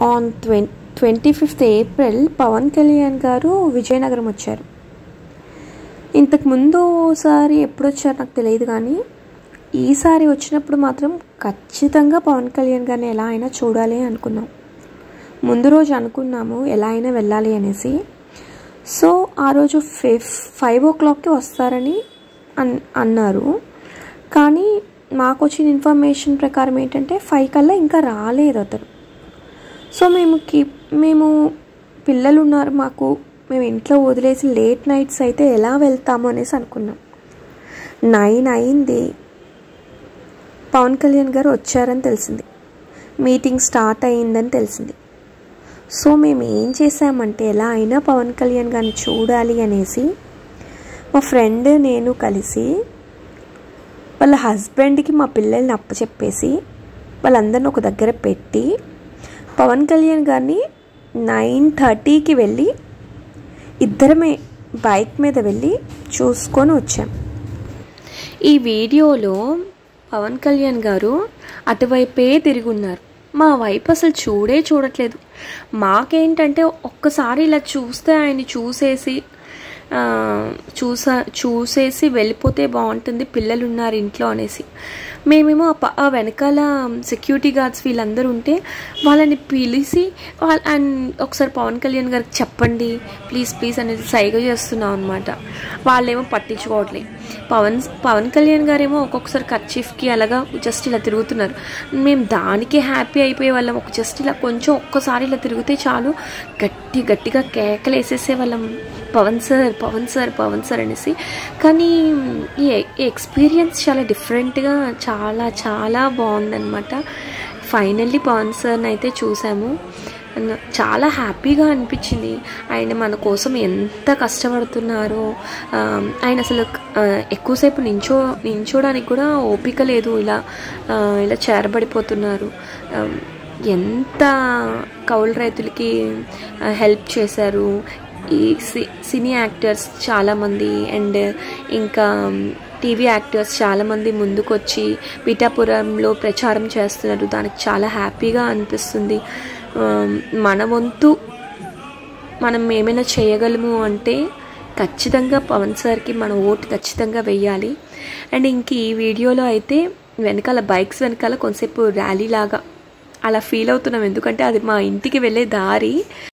On 25th April Pawan Kalyan గారు విజయనగరం వచ్చారు. ఇంతకు ముందు సారి ఎప్పుడు వచ్చారు నాకు తెలియదు, కానీ ఈసారి వచ్చినప్పుడు మాత్రం ఖచ్చితంగా పవన్ కళ్యాణ్ గారిని ఎలా అయినా చూడాలి అనుకున్నాం. ముందు రోజు అనుకున్నాము ఎలా అయినా వెళ్ళాలి అనేసి. సో ఆ రోజు 5 o'clockకి వస్తారని అన్నారు. కానీ మాకు వచ్చిన ఇన్ఫర్మేషన్ ప్రకారం ఏంటంటే 5 కల్లా ఇంకా రాలేదు అతను. సో మేము పిల్లలు ఉన్నారు మాకు, మేము ఇంట్లో వదిలేసి లేట్ నైట్స్ అయితే ఎలా వెళ్తాము అనేసి అనుకున్నాం. 9 అయింది, పవన్ కళ్యాణ్ గారు వచ్చారని తెలిసింది, మీటింగ్ స్టార్ట్ అయ్యిందని తెలిసింది. సో మేము ఏం చేసామంటే ఎలా అయినా పవన్ కళ్యాణ్ గారిని చూడాలి అనేసి మా ఫ్రెండ్ నేను కలిసి వాళ్ళ హస్బెండ్కి మా పిల్లల్ని అప్పచెప్పేసి వాళ్ళందరిని ఒక దగ్గర పెట్టి పవన్ కళ్యాణ్ గారిని 9:30కి వెళ్ళి ఇద్దరమే బైక్ మీద వెళ్ళి చూసుకొని వచ్చాం. ఈ వీడియోలో పవన్ కళ్యాణ్ గారు అటువైపే తిరిగి ఉన్నారు, మా వైపు అసలు చూడట్లేదు. మాకేంటంటే ఒక్కసారి ఇలా చూస్తే ఆయన్ని చూసేసి వెళ్ళిపోతే బాగుంటుంది, పిల్లలు ఉన్నారు ఇంట్లో అనేసి. మేమేమో ఆ వెనకాల సెక్యూరిటీ గార్డ్స్ వీళ్ళందరూ ఉంటే వాళ్ళని పిలిచి అండ్ ఒకసారి పవన్ కళ్యాణ్ గారికి చెప్పండి ప్లీజ్ అనేది సైగ చేస్తున్నాం అనమాట. వాళ్ళేమో పట్టించుకోవట్లేదు. పవన్ కళ్యాణ్ గారేమో ఒక్కొక్కసారి కర్చీఫ్కి అలాగా జస్ట్ ఇలా తిరుగుతున్నారు. మేము దానికి హ్యాపీ అయిపోయే వాళ్ళం. జస్ట్ ఇలా కొంచెం ఒక్కసారి ఇలా తిరిగితే చాలు గట్టిగా కేకలు వేసేసే వాళ్ళం, పవన్ సార్ అనేసి. కానీ ఈ ఎక్స్పీరియన్స్ చాలా డిఫరెంట్గా చాలా బాగుందన్నమాట. ఫైనల్లీ పవన్ సార్ని అయితే చూసాము, చాలా హ్యాపీగా అనిపించింది. ఆయన మన కోసం ఎంత కష్టపడుతున్నారో, ఆయన అసలు ఎక్కువసేపు నించోడానికి కూడా ఓపిక లేదు, ఇలా చేరబడిపోతున్నారు. ఎంత కౌలు రైతులకి హెల్ప్ చేశారు. ఈ సినీ యాక్టర్స్ చాలామంది అండ్ ఇంకా టీవీ యాక్టర్స్ చాలామంది ముందుకొచ్చి పిఠాపురంలో ప్రచారం చేస్తున్నారు. దానికి చాలా హ్యాపీగా అనిపిస్తుంది. మన వంతు మనం ఏమైనా చేయగలము అంటే ఖచ్చితంగా పవన్ సార్కి మన ఓటు ఖచ్చితంగా వెయ్యాలి. అండ్ ఇంక ఈ వీడియోలో అయితే వెనకాల బైక్స్ వెనకాల కొంతసేపు ర్యాలీ లాగా అలా ఫీల్ అవుతున్నాం, ఎందుకంటే అది మా ఇంటికి వెళ్ళే దారి.